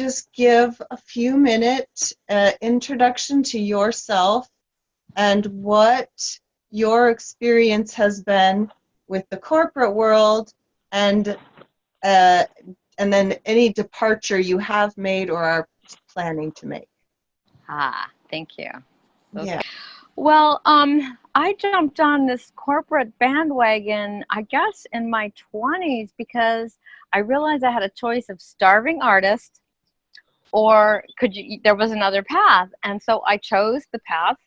just give a few minute introduction to yourself and what your experience has been with the corporate world, and then any departure you have made or are planning to make. Thank you. Yeah. Well, I jumped on this corporate bandwagon, I guess, in my 20s because I realized I had a choice of starving artist or there was another path. And so I chose the path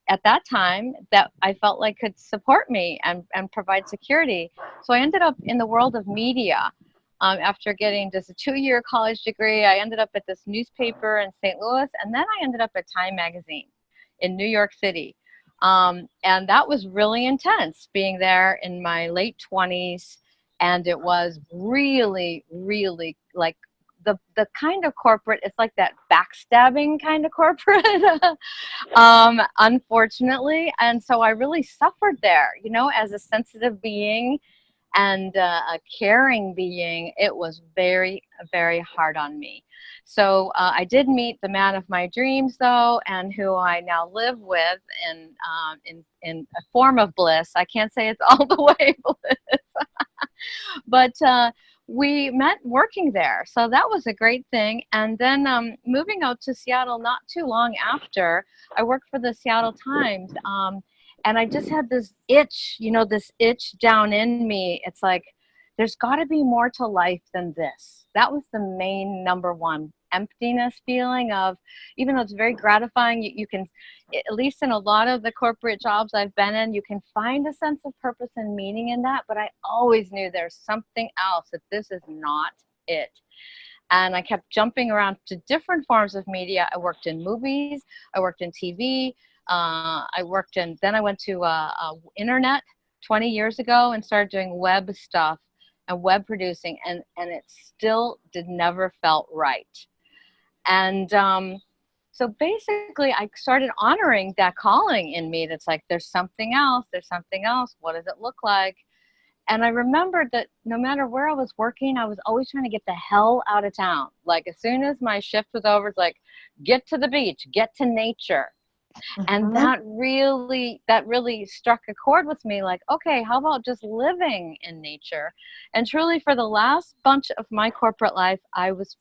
at that time that I felt like could support me and provide security. So I ended up in the world of media. After getting just a 2-year college degree, I ended up at this newspaper in St. Louis, and then I ended up at Time magazine in New York City. And that was really intense, being there in my late 20s. And it was really, really like the kind of corporate, it's like that backstabbing kind of corporate, unfortunately. And so I really suffered there, you know, as a sensitive being and a caring being. It was very, very hard on me. So I did meet the man of my dreams, though, and who I now live with in a form of bliss. I can't say it's all the way bliss, but we met working there. So that was a great thing. And then moving out to Seattle not too long after, I worked for the Seattle Times. And I just had this itch, you know, this itch down in me. It's like, there's got to be more to life than this. That was the main number one emptiness feeling of, even though it's very gratifying, you can, at least in a lot of the corporate jobs I've been in, you can find a sense of purpose and meaning in that. But I always knew there's something else, that this is not it. And I kept jumping around to different forms of media. I worked in movies, I worked in TV, then I went to internet 20 years ago and started doing web stuff and web producing, and it still never felt right. And so basically I started honoring that calling in me that's like, there's something else, what does it look like? And I remembered that no matter where I was working, I was always trying to get the hell out of town. Like as soon as my shift was over, it's like, get to the beach, get to nature. And that really struck a chord with me. Like, okay, how about just living in nature? And truly, for the last bunch of my corporate life, I was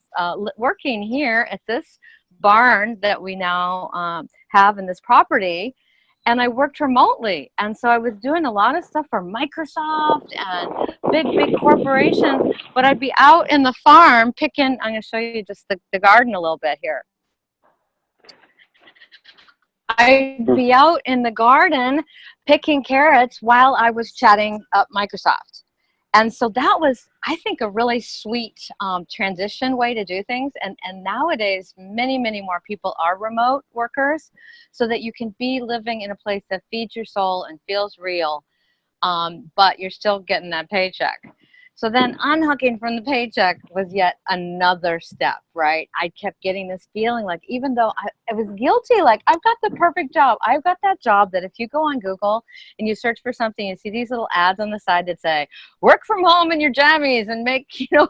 working here at this barn that we now have in this property, and I worked remotely. And so I was doing a lot of stuff for Microsoft and big corporations, but I'd be out in the farm picking. I'm going to show you just the garden a little bit here. I'd be out in the garden picking carrots while I was chatting up Microsoft. And so that was, I think, a really sweet transition way to do things. And nowadays, many more people are remote workers, so that you can be living in a place that feeds your soul and feels real, but you're still getting that paycheck. So then unhooking from the paycheck was yet another step, right? I kept getting this feeling like, even though I was guilty, like I've got the perfect job. I've got that job that if you go on Google and you search for something, you see these little ads on the side that say, work from home in your jammies and make, you know,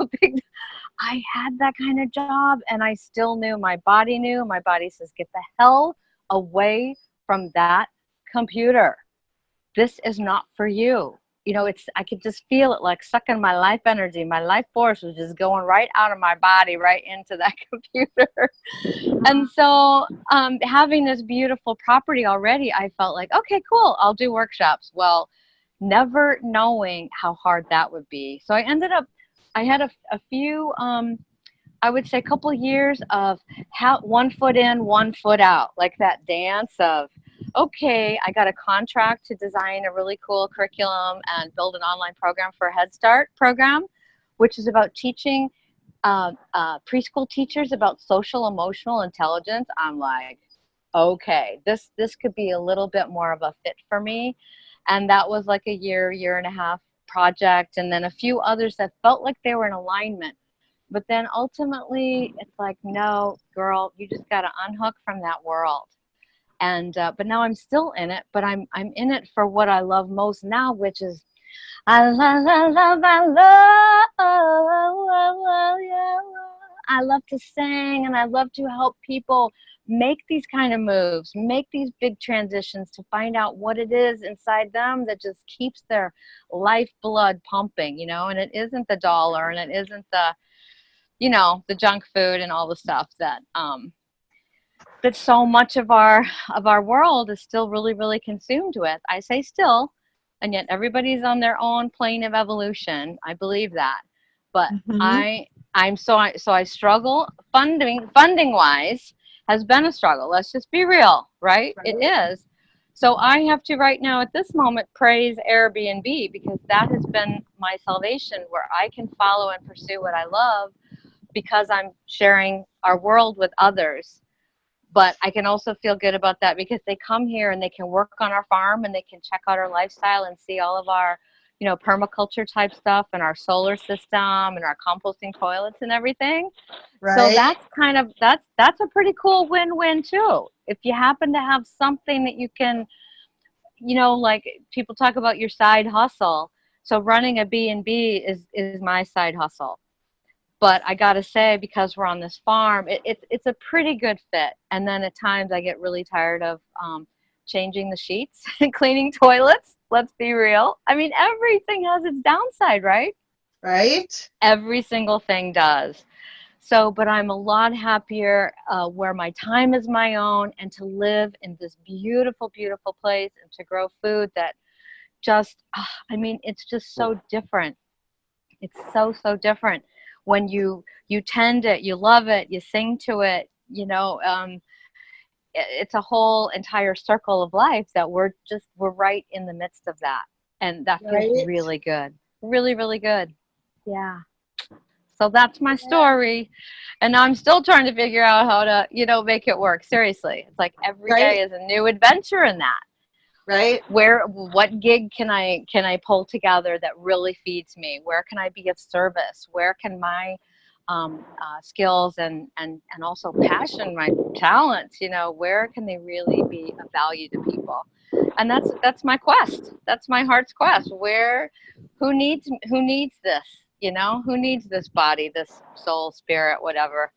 I had that kind of job, and I still knew, my body says, get the hell away from that computer. This is not for you. You know, I could just feel it like sucking my life energy. My life force was just going right out of my body, right into that computer. And so having this beautiful property already, I felt like, okay, cool, I'll do workshops. Well, never knowing how hard that would be. So I had a few, I would say a couple of years of 1 foot in, 1 foot out, like that dance of, okay, I got a contract to design a really cool curriculum and build an online program for a Head Start program, which is about teaching preschool teachers about social emotional intelligence. I'm like, okay, this could be a little bit more of a fit for me. And that was like a year and a half project, and then a few others that felt like they were in alignment. But then ultimately, it's like, no, girl, you just got to unhook from that world. And but now I'm still in it, but I'm in it for what I love most now, which is I love, yeah. I love to sing, and I love to help people make these kind of moves, make these big transitions to find out what it is inside them that just keeps their lifeblood pumping, you know. And it isn't the dollar, and it isn't the, you know, the junk food and all the stuff that that so much of our world is still really consumed with. I say still, and yet everybody's on their own plane of evolution. I believe that. But Mhm. I struggle. Funding wise has been a struggle. Let's just be real, right? It Right. is. So I have to right now at this moment praise Airbnb, because that has been my salvation, where I can follow and pursue what I love because I'm sharing our world with others. But I can also feel good about that because they come here and they can work on our farm, and they can check out our lifestyle and see all of our, you know, permaculture type stuff, and our solar system, and our composting toilets and everything. So Right. that's kind of, that's a pretty cool win-win too. If you happen to have something that you can, you know, like people talk about your side hustle. So running a B&B is my side hustle. But I gotta say, because we're on this farm, it's a pretty good fit. And then at times I get really tired of changing the sheets and cleaning toilets. Let's be real. I mean, everything has its downside, right? Right. Every single thing does. So, but I'm a lot happier where my time is my own, and to live in this beautiful place, and to grow food that just, I mean, it's just so different. It's so different when you tend it, you love it, you sing to it, you know. It's a whole entire circle of life that we're right in the midst of that, and that feels Right. really good, really good. Yeah. So that's my Yeah. story, and I'm still trying to figure out how to, you know, make it work. Seriously, it's like every day Right. is a new adventure in that. Right. What gig can I pull together that really feeds me? Where can I be of service? Where can my skills and also passion, my talents, you know, where can they really be of value to people? And that's my quest. That's my heart's quest. Who needs this? You know, who needs this body, this soul, spirit, whatever?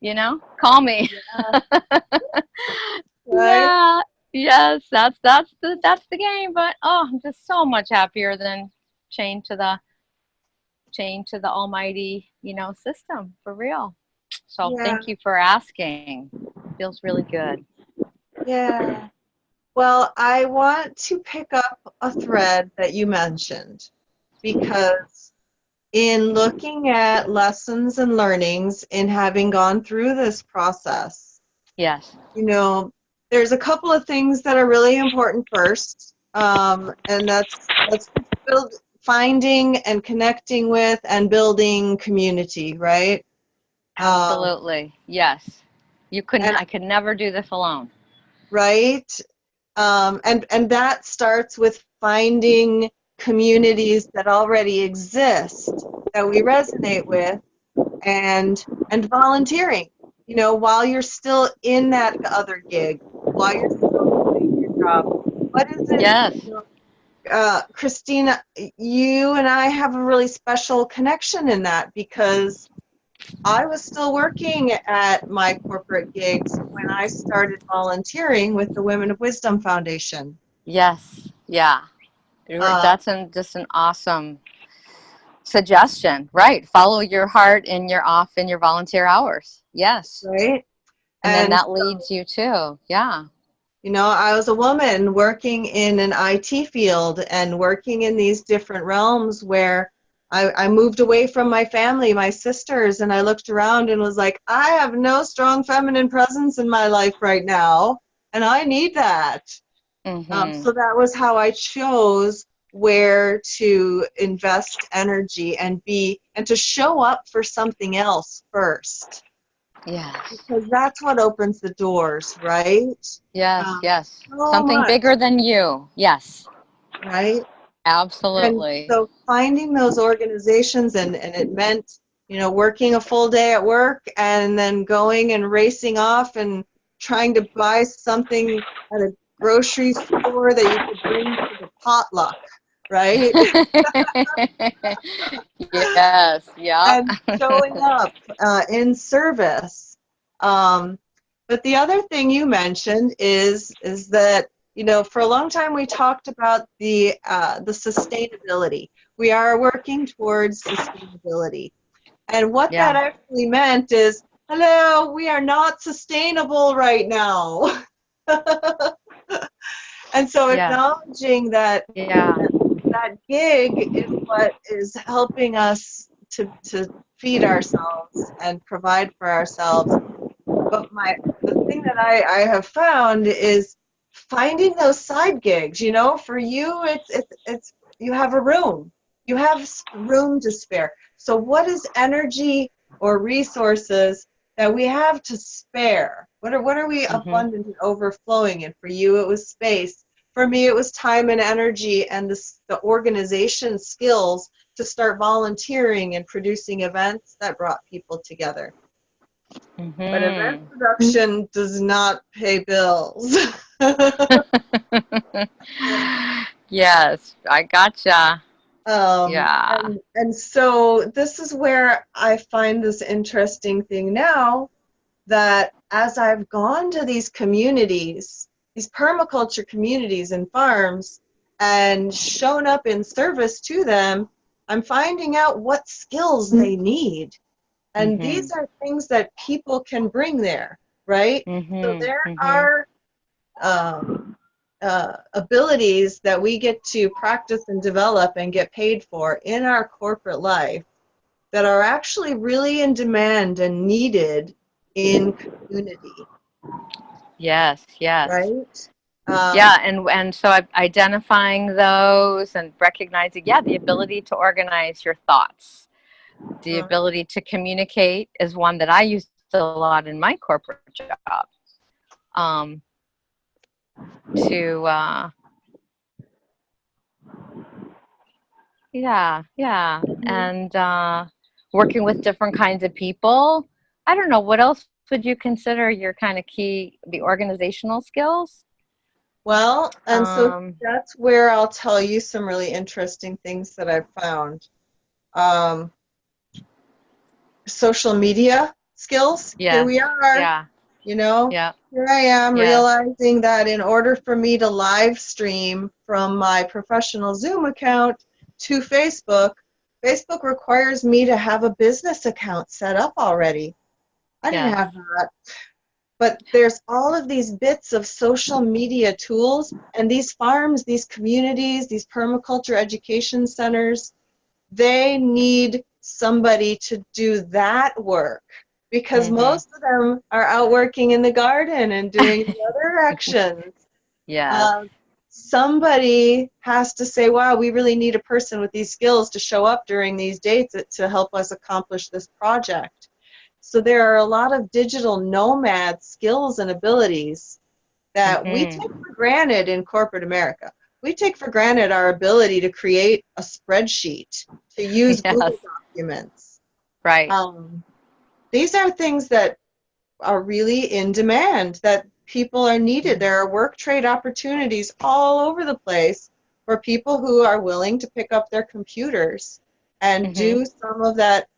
You know, call me. Yeah. Right. Yeah. Yes, that's the game. But oh, I'm just so much happier than chained to the almighty, you know, system, for real. So Yeah. thank you for asking. Feels really good. Yeah. Well, I want to pick up a thread that you mentioned, because in looking at lessons and learnings in having gone through this process, Yes. you know, there's a couple of things that are really important first, and that's build, finding and connecting with and building community, right? Um, Absolutely. Yes. You couldn't and I could never do this alone. right, and that starts with finding communities that already exist that we resonate with, and volunteering, you know, while you're still in that other gig, while you're still doing your job. What is it, Yes. you know, Christina, you and I have a really special connection in that, because I was still working at my corporate gigs when I started volunteering with the Women of Wisdom Foundation. Yes. Yeah. Uh, Just an awesome suggestion. Right. Follow your heart in your volunteer hours. Yes. right? And then And that leads you to, yeah. you know, I was a woman working in an IT field and working in these different realms where I moved away from my family, my sisters, and I looked around and was like, I have no strong feminine presence in my life right now, and I need that. Mm-hmm. So that was how I chose where to invest energy and to show up for something else first, Yes. because that's what opens the doors, right? Yes, Um, yes. so Something much, bigger than you. Yes, right? And absolutely. so finding those organizations, and it meant, you know, working a full day at work and then going and racing off and trying to buy something at a grocery store that you could bring to the potluck, right? Yes, yeah. and showing up in service. But the other thing you mentioned is that, you know, for a long time we talked about the sustainability. We are working towards sustainability, and what that Yeah, actually meant is, hello, we are not sustainable right now. And so yes, acknowledging that yeah. that gig is what is helping us to feed ourselves and provide for ourselves. But the thing that I have found is finding those side gigs. You know, for you, it's you have a room, you have room to spare. So what is energy or resources that we have to spare? What are we Hmm. abundant and overflowing in? For you, it was space. For me, it was time and energy and the organization skills to start volunteering and producing events that brought people together. But event Hmm. production does not pay bills. Yes, I gotcha. Yeah. And so this is where I find this interesting thing now, that as I've gone to these communities, these permaculture communities and farms, and shown up in service to them, I'm finding out what skills they need. And Hmm. these are things that people can bring there, right? So Hmm. there Hmm. are abilities that we get to practice and develop and get paid for in our corporate life that are actually really in demand and needed in community, Yes, yes. right? Yeah, Um, and so identifying those and recognizing, yeah, the ability to organize your thoughts, the mhm. ability to communicate is one that I used a lot in my corporate job. Um, to Yeah, yeah, and working with different kinds of people. I don't know, what else would you consider your kind of key, the organizational skills? Well, and so Um, that's where I'll tell you some really interesting things that I've found. Um, Social media skills. Here we yes, are, yeah, you know, yeah, here I am yes, realizing that in order for me to live stream from my professional Zoom account to Facebook, Facebook requires me to have a business account set up already. I didn't yes. have that. But there's all of these bits of social media tools, and these farms, these communities, these permaculture education centers, they need somebody to do that work, because Mm-hmm. most of them are out working in the garden and doing the other actions. Yes. Um, Somebody has to say, wow, we really need a person with these skills to show up during these dates to help us accomplish this project. So there are a lot of digital nomad skills and abilities that we take Mm-hmm. for granted in corporate America. We take for granted our ability to create a spreadsheet, to use Yes. Google documents. Right. Um, these are things that are really in demand, that people are needed. There are work trade opportunities all over the place for people who are willing to pick up their computers and Mm-hmm. do some of that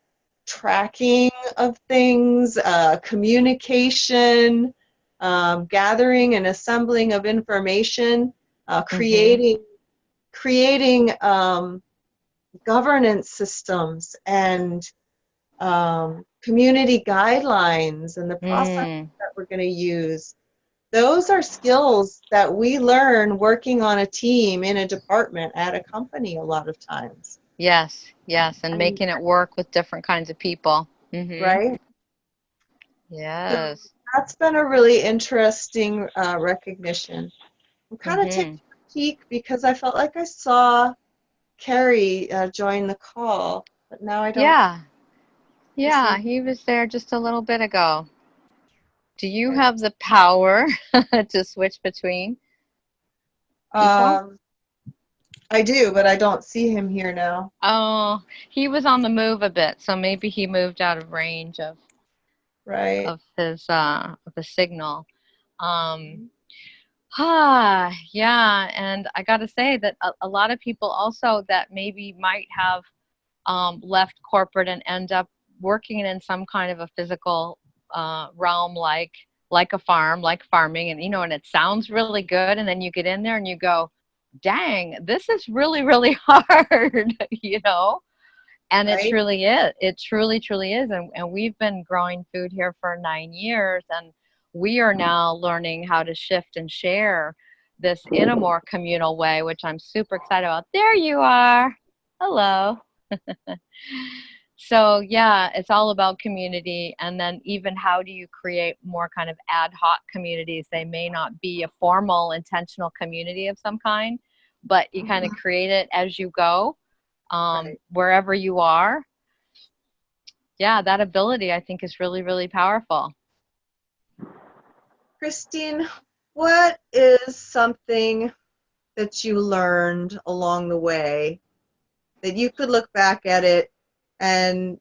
tracking of things, communication, gathering and assembling of information, Mm-hmm. creating governance systems and community guidelines and the processes Mm. that we're going to use. Those are skills that we learn working on a team in a department at a company a lot of times. Yes, yes, and And making it work with different kinds of people. Mm-hmm. right? So Yes. that's been a really interesting recognition. I'm kind of taking Mm-hmm. a peek because I felt like I saw Carrie join the call, but now I don't Yeah. Yeah, see. he was there just a little bit ago. Do you Okay. have the power to switch between people? Um, I do, but I don't see him here now. Oh, he was on the move a bit, so maybe he moved out of range Right. of the signal. Um, yeah, and I got to say that a lot of people also that maybe might have left corporate and end up working in some kind of a physical realm, like a farm, like farming, and and it sounds really good, and then you get in there and you go, dang, this is really, really hard, and it Right? truly is. It truly, truly is. And we've been growing food here for 9 years, and we are now learning how to shift and share this in a more communal way, which I'm super excited about. There you are. Hello. So yeah, it's all about community, and then even how do you create more kind of ad hoc communities? They may not be a formal, intentional community of some kind, but you kind of create it as you go, Right. wherever you are. Yeah, that ability I think is really, really powerful. Christine, what is something that you learned along the way that you could look back at it and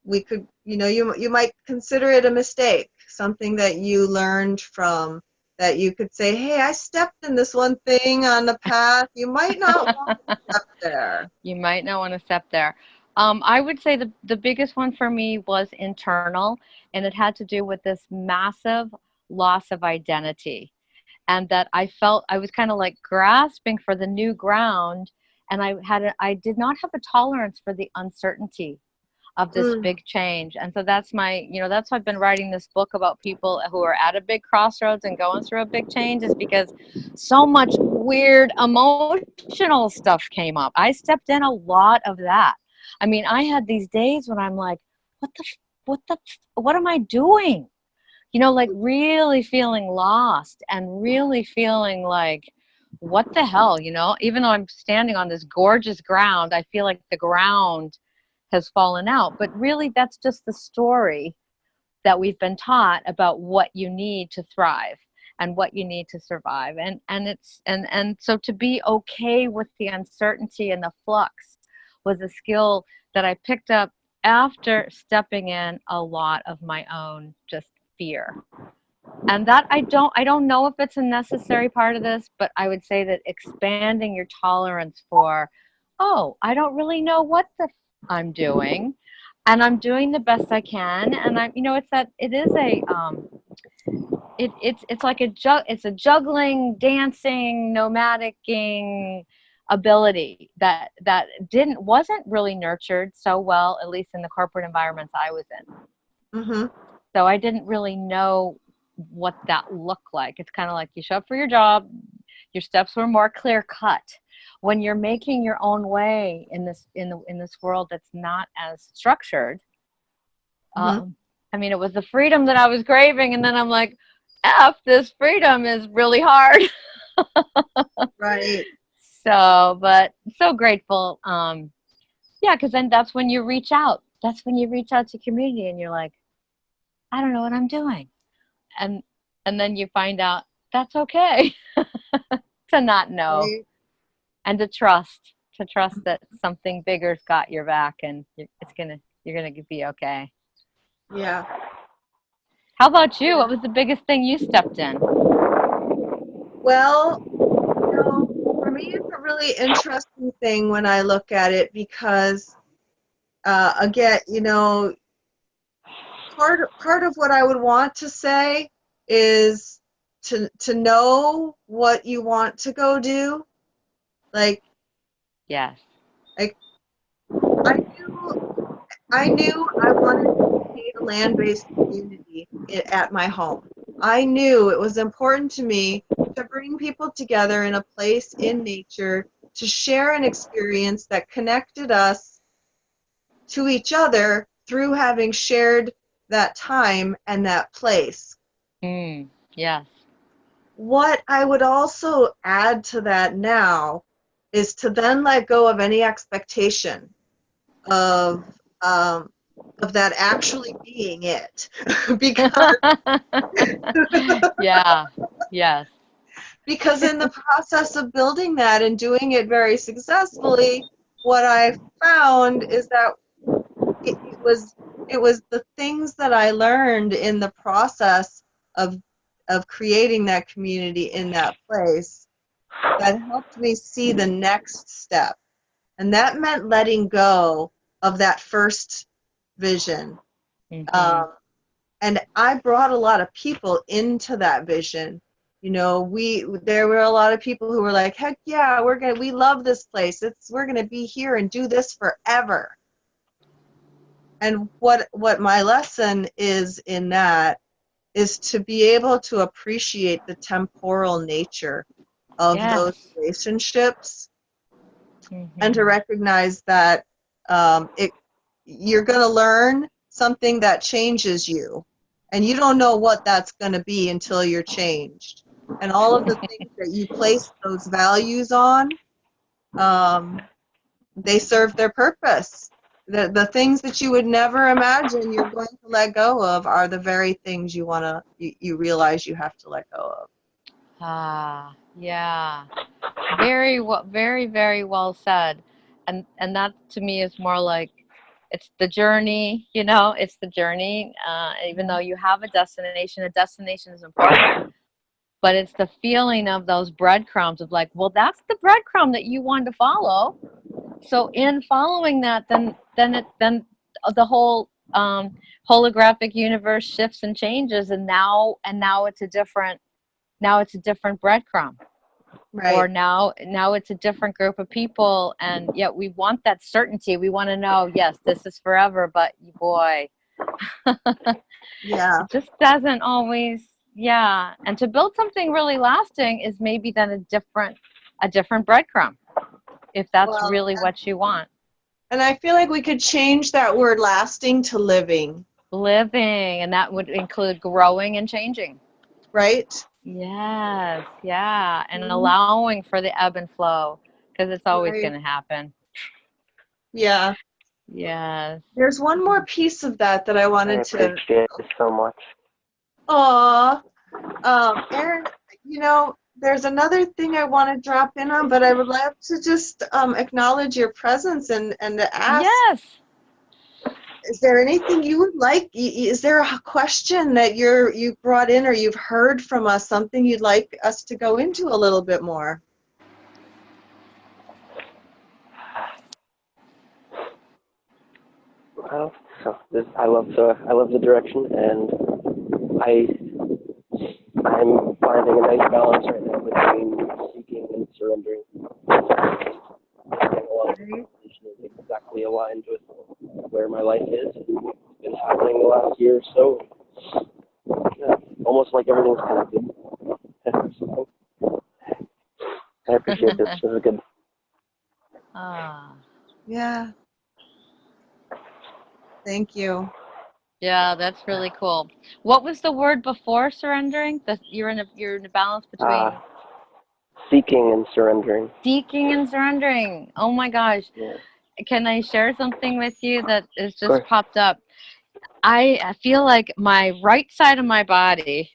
we could, you might consider it a mistake, something that you learned from that you could say, hey, I stepped in this one thing on the path. You might not want to step there. You might not want to step there. I would say the biggest one for me was internal, and it had to do with this massive loss of identity. And that I felt I was kind of like grasping for the new ground, and I did not have a tolerance for the uncertainty of this Mm, big change. And so that's that's why I've been writing this book about people who are at a big crossroads and going through a big change, is because so much weird emotional stuff came up. I stepped in a lot of that. I mean, I had these days when I'm like, what the, what am I doing? Like really feeling lost and really feeling like, what the hell, even though I'm standing on this gorgeous ground, I feel like the ground has fallen out. But really, that's just the story that we've been taught about what you need to thrive and what you need to survive. And so to be okay with the uncertainty and the flux was a skill that I picked up after stepping in a lot of my own just fear. And that I don't know if it's a necessary part of this, but I would say that expanding your tolerance for, oh, I don't really know what I'm doing, and I'm doing the best I can, and it's that it is a it's like it's a juggling, dancing, nomadicing ability that wasn't really nurtured so well, at least in the corporate environments I was in. mm-hmm. So I didn't really know what that looked like. It's kind of like you show up for your job, your steps were more clear cut. When you're making your own way in this world that's not as structured, Mm-hmm. I mean, it was the freedom that I was craving, and then I'm like, F, this freedom is really hard. Right. So, but so grateful. Yeah, because then that's when you reach out. That's when you reach out to community, and you're like, I don't know what I'm doing. And then you find out that's okay to not know, Right. and to trust that something bigger's got your back, and you're gonna be okay. Yeah. How about you? Yeah. What was the biggest thing you stepped in? Well, for me, it's a really interesting thing when I look at it because, again, part of what I would want to say is to know what you want to go do. Like, Yes. like I knew I wanted to create a land-based community at my home. I knew it was important to me to bring people together in a place in nature to share an experience that connected us to each other through having shared that time and that place. Yes. What I would also add to that now is to then let go of any expectation of um, of that actually being it, because Yeah. Yes. because in the process of building that and doing it very successfully, what I found is that it was the things that I learned in the process of creating that community in that place that helped me see the next step. And that meant letting go of that first vision. Mm-hmm. And I brought a lot of people into that vision. You know, there were a lot of people who were like, heck yeah, we love this place. We're gonna be here and do this forever. And what my lesson is in that is to be able to appreciate the temporal nature of those Yes. relationships, and to Mm-hmm. recognize that you're going to learn something that changes you, and you don't know what that's going to be until you're changed. And all of the things that you place those values on, they serve their purpose. The things that you would never imagine you're going to let go of are the very things you realize you have to let go of. Ah, yeah. Very well, very, very well said. And that to me is more like it's the journey, it's the journey. Even though you have a destination is important, but it's the feeling of those breadcrumbs of like, well, that's the breadcrumb that you wanted to follow. So in following that, then the whole holographic universe shifts and changes, and now it's a different breadcrumb, or Right. now it's a different group of people, and yet we want that certainty. We want to know, yes, this is forever, but boy, Yeah. it just doesn't always. Yeah, and to build something really lasting is maybe then a different breadcrumb, if that's Well, really what you want. and I feel like we could change that word lasting to living, Living, and that would include growing and changing. right? Yes, yeah, and Mhm. allowing for the ebb and flow, because it's always Right. going to happen. Yeah. Yes. There's one more piece of that I I wanted to. appreciate it so much. Aw, Erin, there's another thing I want to drop in on, but I would love to just acknowledge your presence and to ask, Yes. is there anything you would like? Is there a question that you brought in or you've heard from us, something you'd like us to go into a little bit more? Well, I love the direction, and I I'm finding a nice balance right now between seeking and surrendering. Getting a lot of the Right. conversation is exactly aligned with where my life is. It's been happening the last year or so. Yeah, almost like everything's connected. So, I appreciate this. This is good. Ah, Yeah. Thank you. yeah, that's really cool. What was the word before surrendering? That you're in a balance Uh, between Seeking and surrendering. seeking and surrendering. Oh my gosh. Yeah, Can I share something with you that has of just course. popped up? I feel like my right side of my body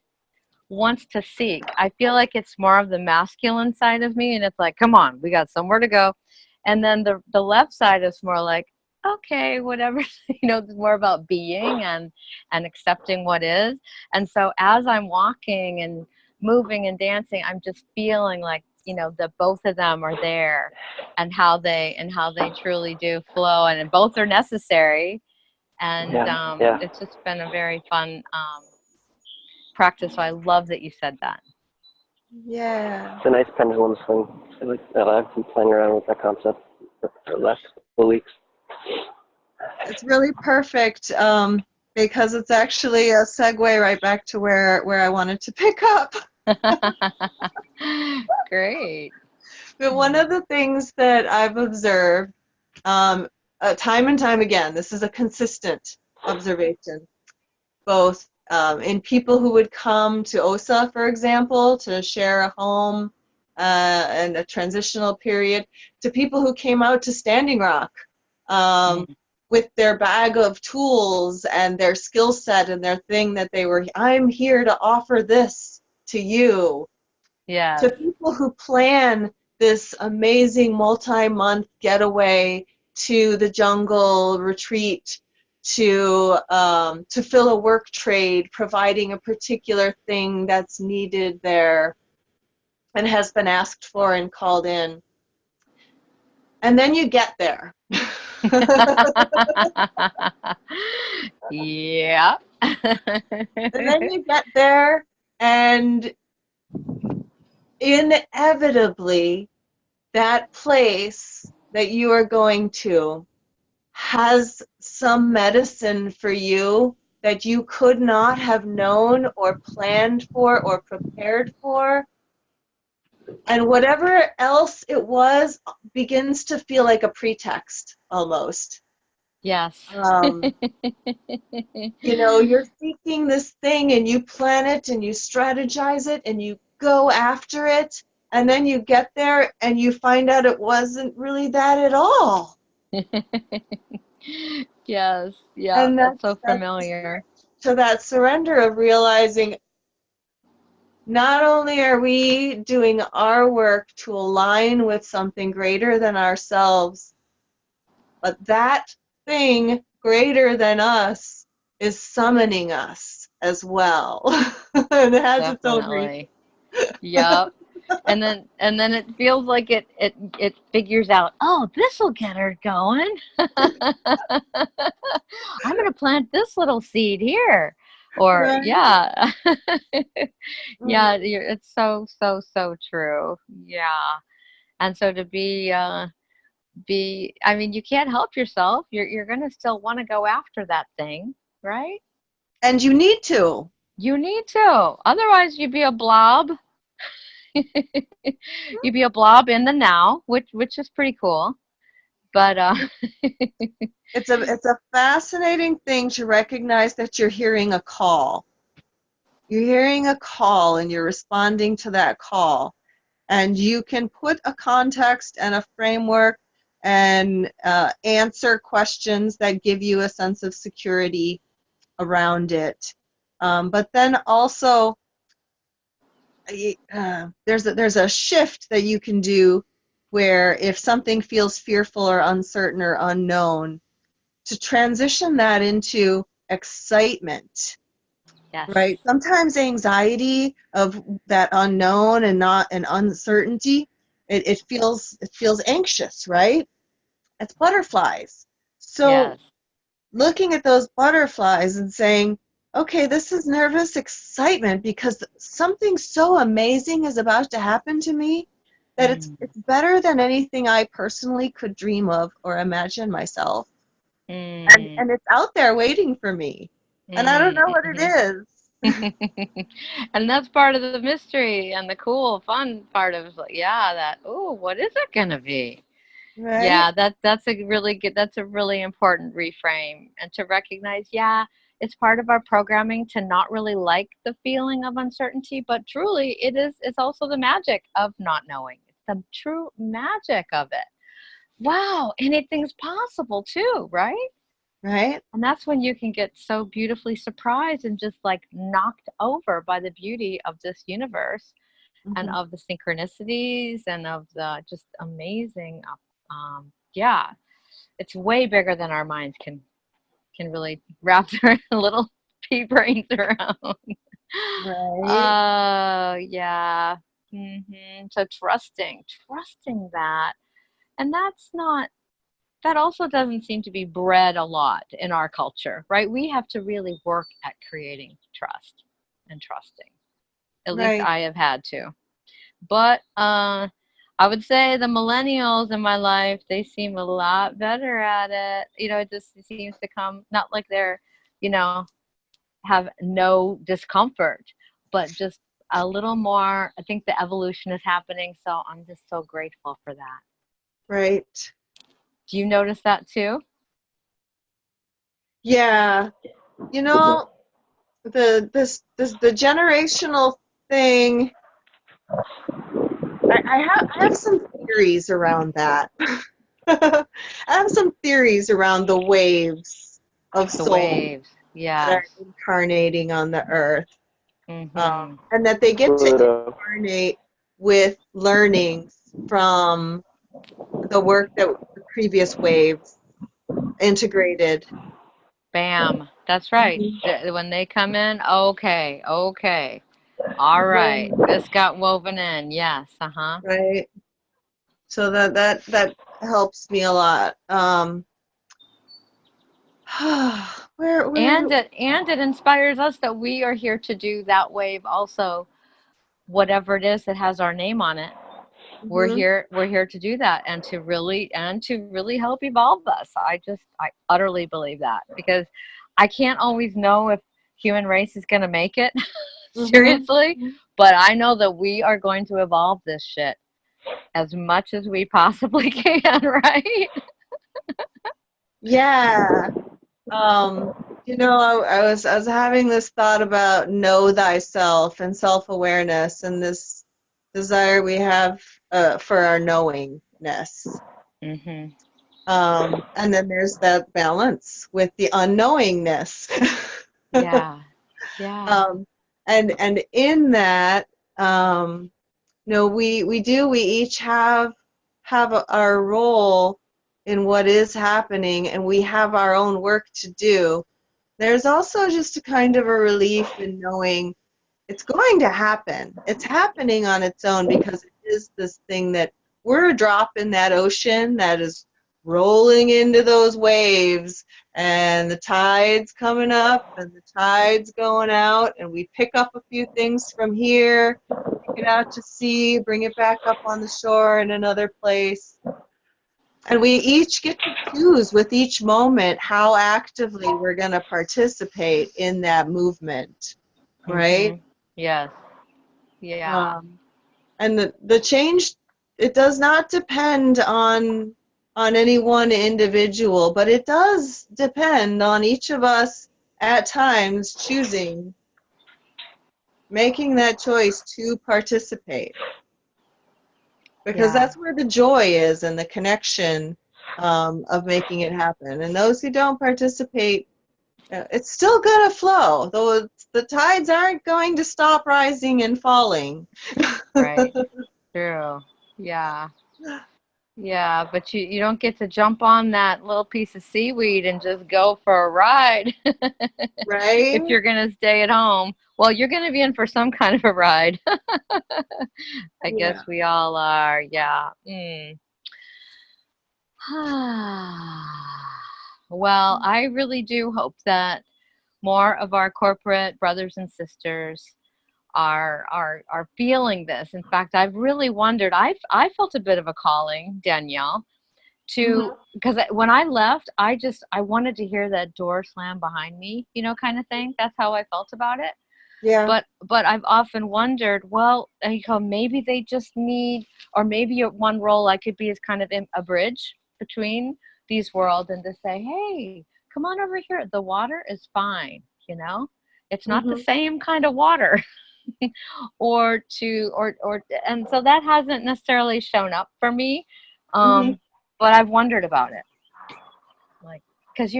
wants to seek. I feel like it's more of the masculine side of me, and it's like, come on, we got somewhere to go. And then the left side is more like, okay, whatever. It's more about being and accepting what is. And so as I'm walking and moving and dancing, I'm just feeling like, that both of them are there, and how they truly do flow, and both are necessary. And Yeah, yeah. it's just been a very fun practice. So I love that you said that. Yeah. It's a nice pendulum swing. I like that. I've been playing around with that concept for the last couple of weeks. It's really perfect, because it's actually a segue right back to where I wanted to pick up. Great. But one of the things that I've observed, time and time again, this is a consistent observation, both in people who would come to OSA, for example, to share a home and a transitional period, to people who came out to Standing Rock Mm. with their bag of tools and their skill set and their thing that I'm here to offer this to you, to Yes. people who plan this amazing multi-month getaway to the jungle retreat, to fill a work trade, providing a particular thing that's needed there and has been asked for and called in. And then you get there. Yeah. And then you get there, and inevitably, that place that you are going to has some medicine for you that you could not have known or planned for or prepared for. And whatever else it was begins to feel like a pretext almost. Yes. Um, you're seeking this thing and you plan it and you strategize it and you go after it. And then you get there and you find out it wasn't really that at all. Yes. Yeah. And That's so that's familiar. to that surrender of realizing not only are we doing our work to align with something greater than ourselves, but that thing greater than us is summoning us as well. And it has its own reason. Definitely. Yep. And then it feels like it figures out, oh, this will get her going. I'm going to plant this little seed here. Or Right. yeah. Mm. Yeah, it's so so so true. Yeah. And so to be I mean, you can't help yourself. You're going to still want to go after that thing, right? And you need to. You need to. Otherwise you'd be a blob. You'd be a blob in the now, which is pretty cool. But It's a fascinating thing to recognize that you're hearing a call. You're hearing a call and you're responding to that call. And you can put a context and a framework and answer questions that give you a sense of security around it. But then also, there's a shift that you can do where if something feels fearful or uncertain or unknown, to transition that into excitement. yes. Right. Sometimes anxiety of that unknown and not an uncertainty, it feels anxious, right? It's butterflies. So Yes. looking at those butterflies and saying, okay, this is nervous excitement because something so amazing is about to happen to me that it's Mm. it's better than anything I personally could dream of or imagine myself. And Mm. and it's out there waiting for me. And I don't Mm. know what it is. And that's part of the mystery and the cool, fun part of like, yeah, that, oh, what is it gonna be? Right? Yeah, that's a really good, that's a really important reframe. And to recognize, yeah, it's part of our programming to not really like the feeling of uncertainty, but truly it's also the magic of not knowing. It's the true magic of it. Wow, anything's possible too, right? Right? And that's when you can get so beautifully surprised and just like knocked over by the beauty of this universe and Mhm. of the synchronicities and of the just amazing, yeah, it's way bigger than our minds can really wrap their little pea brains around. Right? Yeah. So trusting that. And that also doesn't seem to be bred a lot in our culture, right? We have to really work at creating trust and trusting. At least Right. I have had to. But I would say the millennials in my life, they seem a lot better at it. It just seems to come, not like they're, you know, have no discomfort, but just a little more. I think the evolution is happening. So I'm just so grateful for that. Right. Do you notice that too? Yeah. You know, the generational thing, I have some theories around that. I have some theories around the waves of The souls waves. that are Yes. incarnating on the earth. Mm-hmm. And that they get to Pluto. incarnate with learnings from the work that the previous waves integrated. Bam. That's right. Mhm. When they come in, okay, okay. All right. Right. This got woven in. Yes. Uh-huh. Right. So that helps me a lot. And it inspires us that we are here to do that wave also, whatever it is that has our name on it. Mhm. We're here to do that and to really help evolve us. I utterly believe that, because I can't always know if human race is going to make it Mhm. seriously, but I know that we are going to evolve this shit as much as we possibly can, right? Yeah. I was having this thought about know thyself and self-awareness and this desire we have for our knowingness. Mhm. And then there's that balance with the unknowingness. Yeah. Yeah. um, and in that, we each have our role in what is happening, and we have our own work to do. There's also just a kind of a relief in knowing it's going to happen. It's happening on its own because it is this thing that we're a drop in that ocean that is rolling into those waves, and the tide's coming up and the tide's going out, and we pick up a few things from here, take it out to sea, bring it back up on the shore in another place. And we each get to choose with each moment how actively we're going to participate in that movement, right? Mhm. Yes. Yeah. Um, and the change, it does not depend on any one individual, but it does depend on each of us at times choosing, making that choice to participate, because Yeah. that's where the joy is and the connection of making it happen. And those who don't participate, it's still going to flow, though the tides aren't going to stop rising and falling. Right. True. Yeah. Yeah, but you don't get to jump on that little piece of seaweed and just go for a ride Right? if you're going to stay at home. Well, you're going to be in for some kind of a ride. I Yeah. guess we all are. Yeah. Well, I really do hope that more of our corporate brothers and sisters are feeling this. In fact, I've really wondered. I felt a bit of a calling, Danielle, to, Mhm. because when I left, I wanted to hear that door slam behind me, kind of thing. That's how I felt about it. Yeah. But I've often wondered, well, maybe they just need, or maybe one role I could be is kind of a bridge between these worlds, and to say, hey, come on over here. The water is fine, it's not the Mhm. same kind of water. And so that hasn't necessarily shown up for me. Mhm. But I've wondered about it, like, because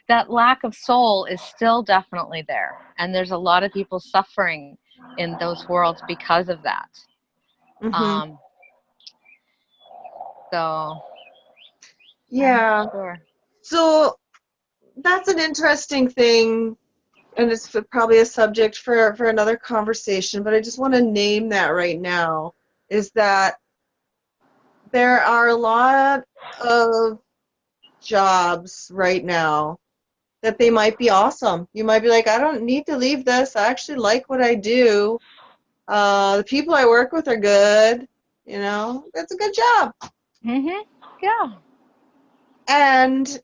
that lack of soul is still definitely there, and there's a lot of people suffering in those worlds because of that. Mhm. um so I'm not Yeah. sure. So that's an interesting thing, and it's probably a subject for another conversation, but I just want to name that right now, is that there are a lot of jobs right now that they might be awesome. You might be like, I don't need to leave this. I actually like what I do. The people I work with are good. It's a good job. Yeah. And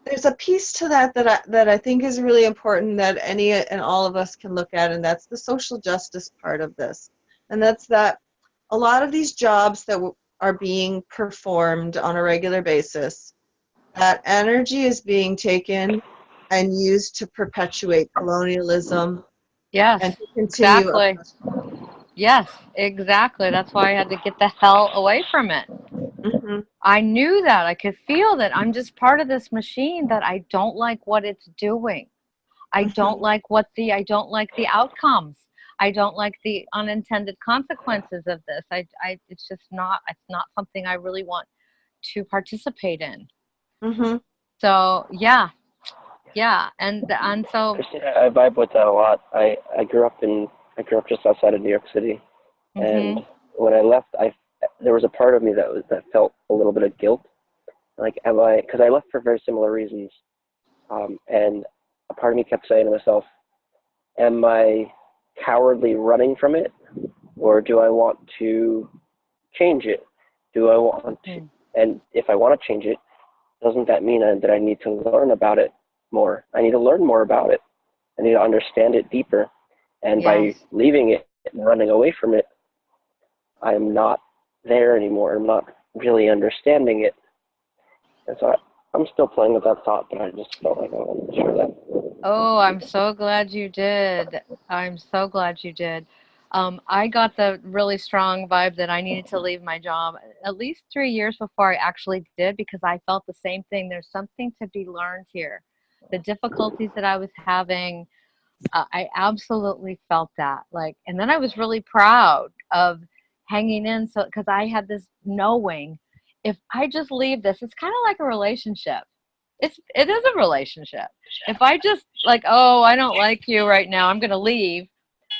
there's a piece to that I think is really important, that any and all of us can look at, and that's the social justice part of this. And that's that a lot of these jobs that are being performed on a regular basis, that energy is being taken and used to perpetuate colonialism Yes, and to continue exactly. oppression. Yes, exactly. That's why I had to get the hell away from it. Hmm. I knew that. I could feel that I'm just part of this machine, that I don't like what it's doing. Hmm. I don't like the outcomes. I don't like the unintended consequences of this. It's not something I really want to participate in. Hmm. So yeah, yeah. And so, Christine, I vibe with that a lot. I grew up just outside of New York City, and mhm, when I left, there was a part of me that felt a little bit of guilt, Like, am I, because I left for very similar reasons. And a part of me kept saying to myself, am I cowardly running from it? Or do I want to change it? Do I want to, and if I want to change it, doesn't that mean that I need to learn about it more? I need to learn more about it. I need to understand it deeper. And by leaving it and running away from it, I'm not there anymore. I'm not really understanding it. And so I'm still playing with that thought, but I just felt like I wanted to share that. Oh, I'm so glad you did. I'm so glad you did. I got the really strong vibe that I needed to leave my job at least 3 years before I actually did, because I felt the same thing. There's something to be learned here. The difficulties that I was having, I absolutely felt that. Like, and then I was really proud of hanging in, so because I had this knowing, if I just leave this, it's kind of like a relationship. It is a relationship. If I just like, oh, I don't like you right now, I'm gonna leave.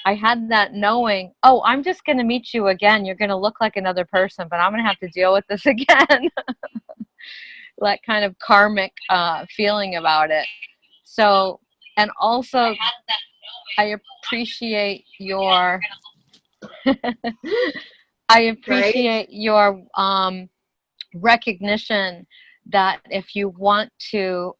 I had that knowing, oh, I'm just gonna meet you again. You're gonna look like another person, but I'm gonna have to deal with this again. That kind of karmic feeling about it. So, and also, I appreciate your I Right? appreciate your recognition that if you want to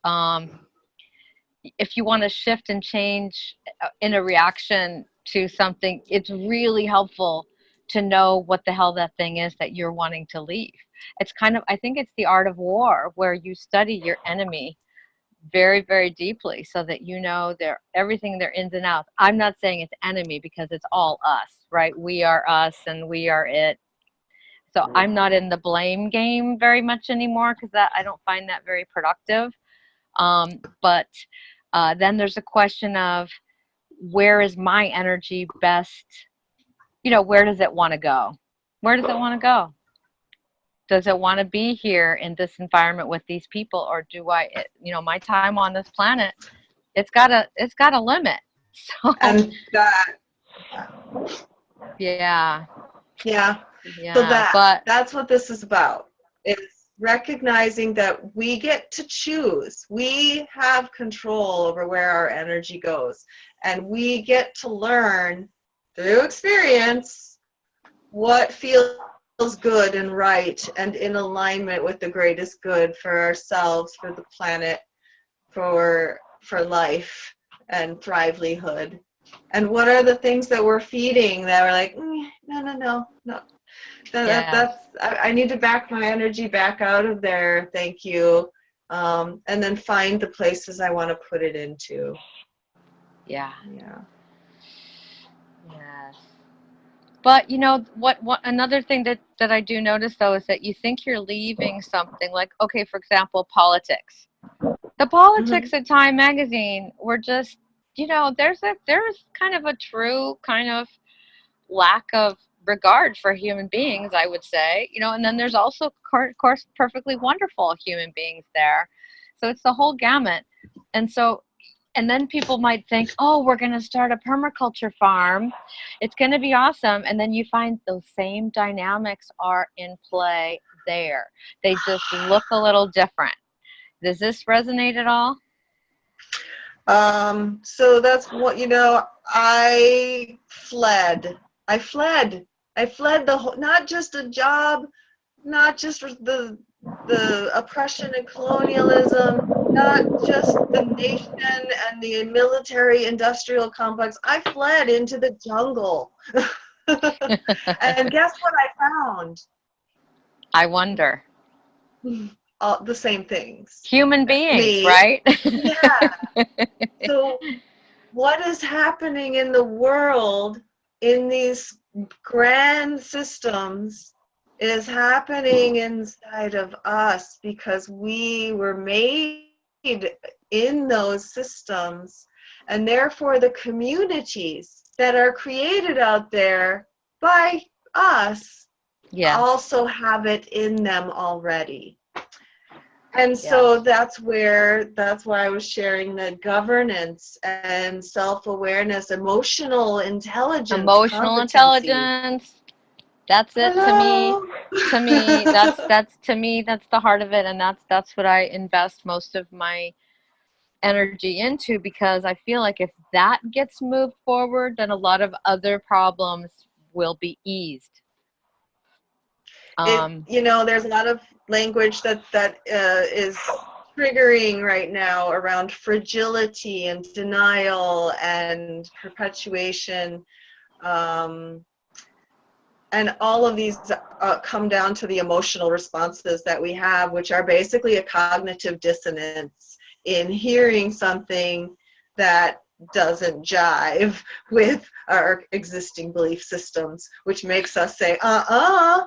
shift and change in a reaction to something, it's really helpful to know what the hell that thing is that you're wanting to leave. It's kind of, I think it's the art of war, where you study your enemy very, very deeply so that you know everything, their ins and outs. I'm not saying it's enemy, because it's all us, right? We are us and we are it. So I'm not in the blame game very much anymore, because I don't find that very productive. But then there's a question of, where is my energy best? Where does it want to go? Where does it want to go? Does it want to be here in this environment with these people, or my time on this planet, it's got a limit. So And that, yeah, yeah. So yeah, but that's what this is about. It's recognizing that we get to choose. We have control over where our energy goes. And we get to learn through experience what feels good and right and in alignment with the greatest good for ourselves, for the planet, for life and livelihood. And what are the things that we're feeding that we're like, no. I need to back my energy back out of there. Thank you. And then find the places I want to put it into. yeah. Yeah. Yes. But what another thing that I do notice, though, is that you think you're leaving something, like, okay, for example, politics. The politics at Time Magazine were just, there's kind of a true kind of lack of regard for human beings, I would say, and then there's also, of course, perfectly wonderful human beings there. So it's the whole gamut. And then people might think, oh, we're going to start a permaculture farm. It's going to be awesome. And then you find those same dynamics are in play there. They just look a little different. Does this resonate at all? So that's what, I fled the whole, not just a job, not just the oppression and colonialism, not just the nation and the military industrial complex. I fled into the jungle. And guess what I found? I wonder. The same things. Human beings, Me. right? Yeah. So what is happening in the world in these grand systems is happening inside of us, because we were made in those systems, and therefore the communities that are created out there by us also have it in them already. And so that's why I was sharing the governance and self-awareness, emotional intelligence. That's it to me. Hello. To me, that's to me, that's the heart of it, and that's what I invest most of my energy into, because I feel like if that gets moved forward, then a lot of other problems will be eased. There's a lot of language that is triggering right now around fragility and denial and perpetuation. And all of these come down to the emotional responses that we have, which are basically a cognitive dissonance in hearing something that doesn't jive with our existing belief systems, which makes us say, no,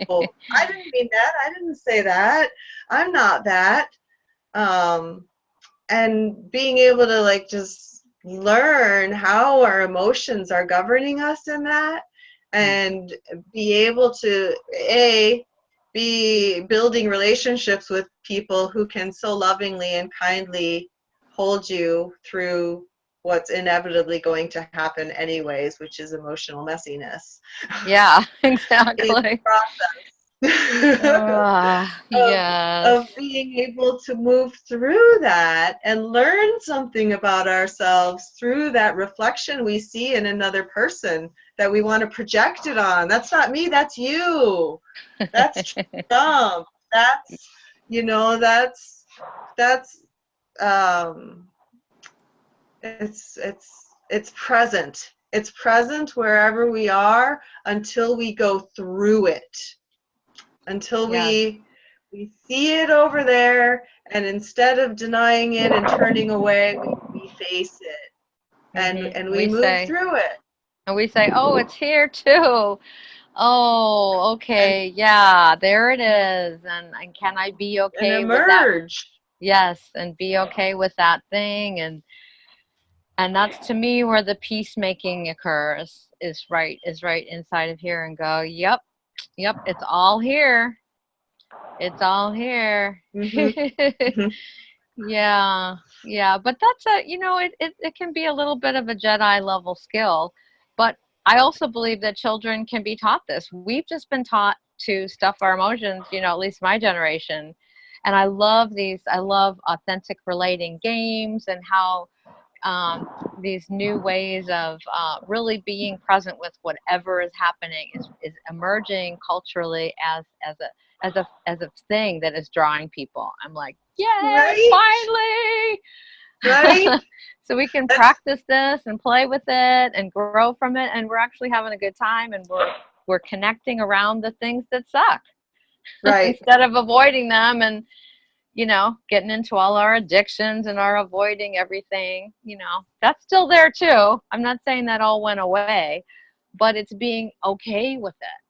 I didn't mean that. I didn't say that. I'm not that. And being able to like just learn how our emotions are governing us in that, and be able to be building relationships with people who can so lovingly and kindly hold you through what's inevitably going to happen anyways, which is emotional messiness. Yeah, In exactly. the process Yes. of being able to move through that and learn something about ourselves through that reflection we see in another person that we want to project it on. That's not me, that's you. That's Trump. That's, that's it's present. It's present wherever we are until we go through it. Until we see it over there, and instead of denying it and turning away, we face it, and we move through it. And we say, oh, it's here too. Oh, okay, And, yeah, there it is. And can I be okay with that? emerge. Yes, and be okay with that thing. And that's to me where the peacemaking occurs, is right inside of here, and go, yep, it's all here. It's all here. Mm-hmm. Yeah, yeah, but that's it can be a little bit of a Jedi level skill, but I also believe that children can be taught this. We've just been taught to stuff our emotions, at least my generation. And I love authentic relating games, and how these new ways of really being present with whatever is happening is emerging culturally as a thing that is drawing people. I'm like, yeah, Right? finally. Right? So we can practice this and play with it and grow from it, and we're actually having a good time, and we're connecting around the things that suck. Right. Instead of avoiding them and getting into all our addictions and our avoiding everything, that's still there too. I'm not saying that all went away, but it's being okay with it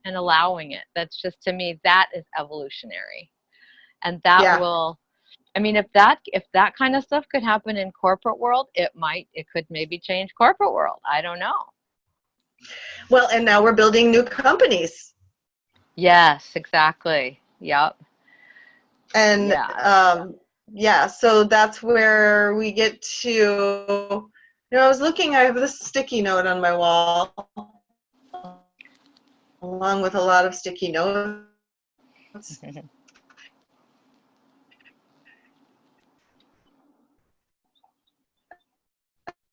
and allowing it. That's just, to me, that is evolutionary. And that will, if that kind of stuff could happen in corporate world, it could maybe change corporate world. I don't know. Well, and now we're building new companies. Yes, exactly. Yep. And so that's where we get to, I was looking, I have this sticky note on my wall, along with a lot of sticky notes.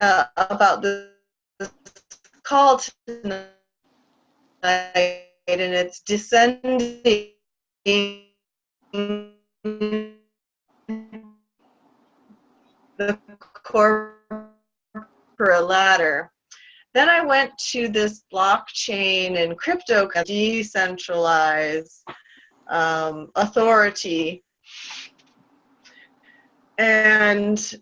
About this call tonight, and it's descending the corporate ladder. Then I went to this blockchain and crypto decentralized authority, and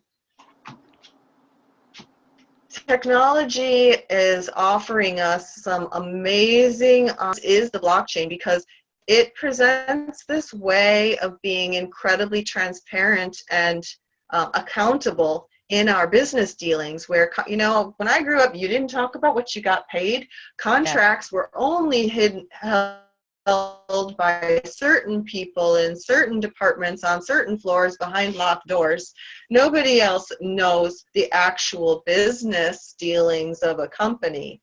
technology is offering us some amazing is the blockchain, because it presents this way of being incredibly transparent and accountable in our business dealings, where, when I grew up, you didn't talk about what you got paid. Contracts were only held by certain people in certain departments on certain floors behind locked doors. Nobody else knows the actual business dealings of a company.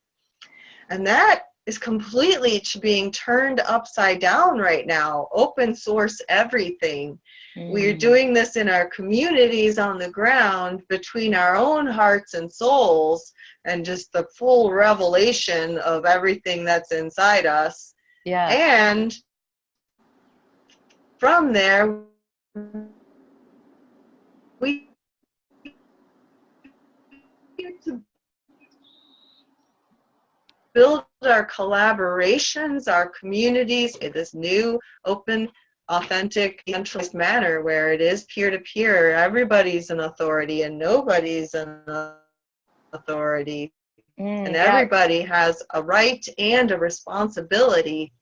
And that is completely being turned upside down right now. Open source everything. We're doing this in our communities on the ground between our own hearts and souls, and just the full revelation of everything that's inside us. Yeah. And from there, we need to build our collaborations, our communities in this new, open, authentic, decentralized manner where it is peer-to-peer. Everybody's an authority and nobody's an authority. And everybody has a right and a responsibility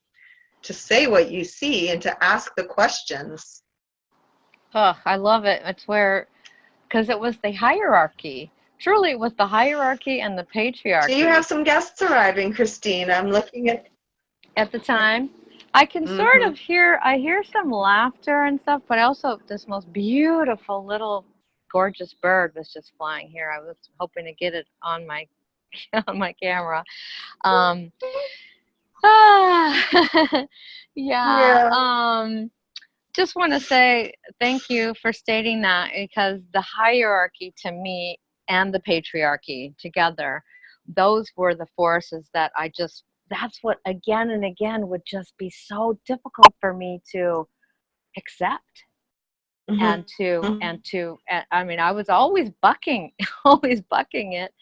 to say what you see and to ask the questions. Oh, I love it. It's where, because it was the hierarchy. Truly, it was the hierarchy and the patriarchy. Do you have some guests arriving, Christine? I'm looking at the time. I can sort of hear some laughter and stuff, but also this most beautiful little gorgeous bird was just flying here. I was hoping to get it on my camera. Just want to say thank you for stating that, because the hierarchy to me and the patriarchy together, those were the forces that that's what again and again would just be so difficult for me to accept. I mean, I was always bucking it.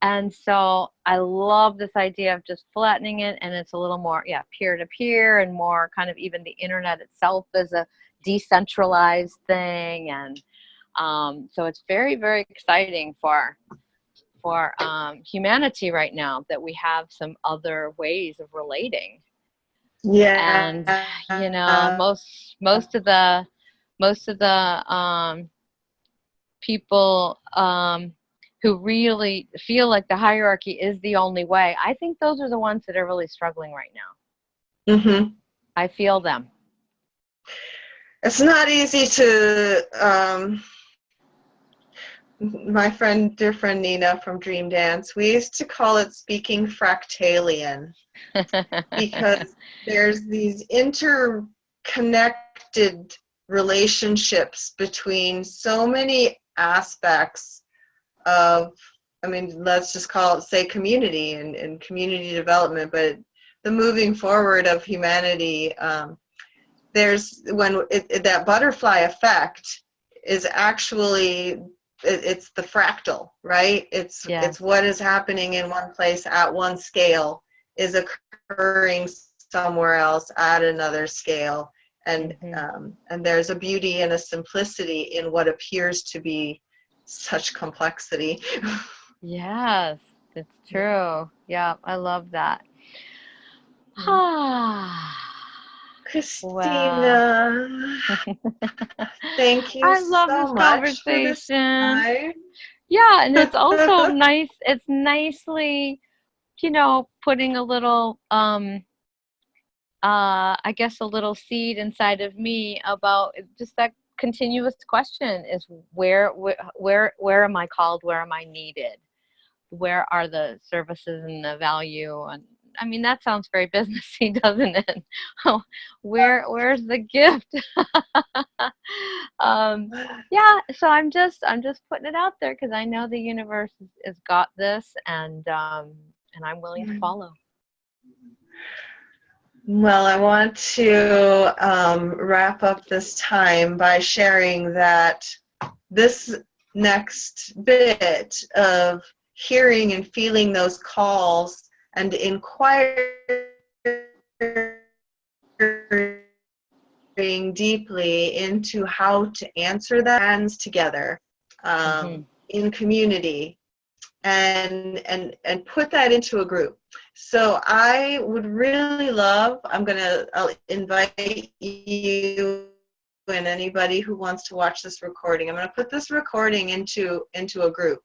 And so I love this idea of just flattening it, and it's a little more, peer-to-peer, and more kind of even the internet itself is a decentralized thing. And so it's very, very exciting for humanity right now that we have some other ways of relating. Yeah. And most of the people who really feel like the hierarchy is the only way, I think those are the ones that are really struggling right now. I feel them. It's not easy to, my dear friend Nina from Dream Dance, we used to call it speaking fractalian, because there's these interconnected relationships between so many aspects of, I mean, let's just say community and community development, but the moving forward of humanity. There's that butterfly effect is actually, it's the fractal, right? It's what is happening in one place at one scale is occurring somewhere else at another scale. And there's a beauty and a simplicity in what appears to be such complexity. Yes, it's true. Yeah, I love that. Christina, thank you I love so this much conversation. for this time. Yeah, and it's also nice. It's nicely, putting a little, I guess, a little seed inside of me about just that continuous question: is where am I called? Where am I needed? Where are the services and the value? And I mean, that sounds very businessy, doesn't it? Where's the gift? So I'm just putting it out there, because I know the universe has got this, and I'm willing to follow. Well, I want to wrap up this time by sharing that this next bit of hearing and feeling those calls and inquiring deeply into how to answer that hands together in community and put that into a group. So I would really love, I'll invite you and anybody who wants to watch this recording. I'm going to put this recording into a group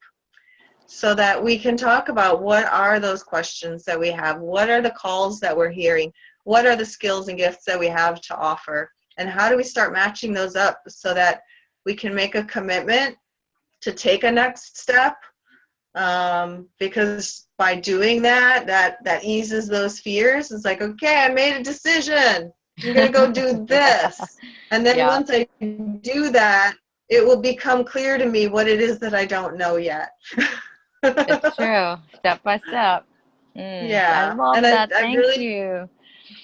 so that we can talk about what are those questions that we have, what are the calls that we're hearing, what are the skills and gifts that we have to offer, and how do we start matching those up so that we can make a commitment to take a next step, because by doing that eases those fears. It's like, okay, I made a decision. I'm going to go do this. And then Yeah. once I do that, it will become clear to me what it is that I don't know yet. It's true. Step by step. I Yeah. love And that. I Thank really, you.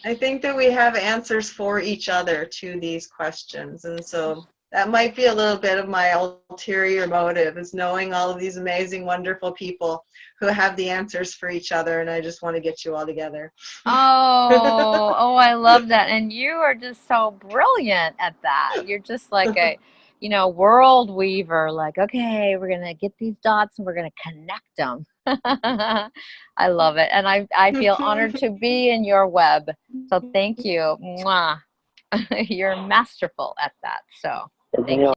I think that we have answers for each other to these questions. And so that might be a little bit of my ulterior motive, is knowing all of these amazing, wonderful people who have the answers for each other. And I just want to get you all together. Oh, I love that. And you are just so brilliant at that. You're just like a, world weaver. Like, okay, we're going to get these dots and we're going to connect them. I love it. And I feel honored to be in your web. So thank you. Mwah. You're masterful at that. So thank you.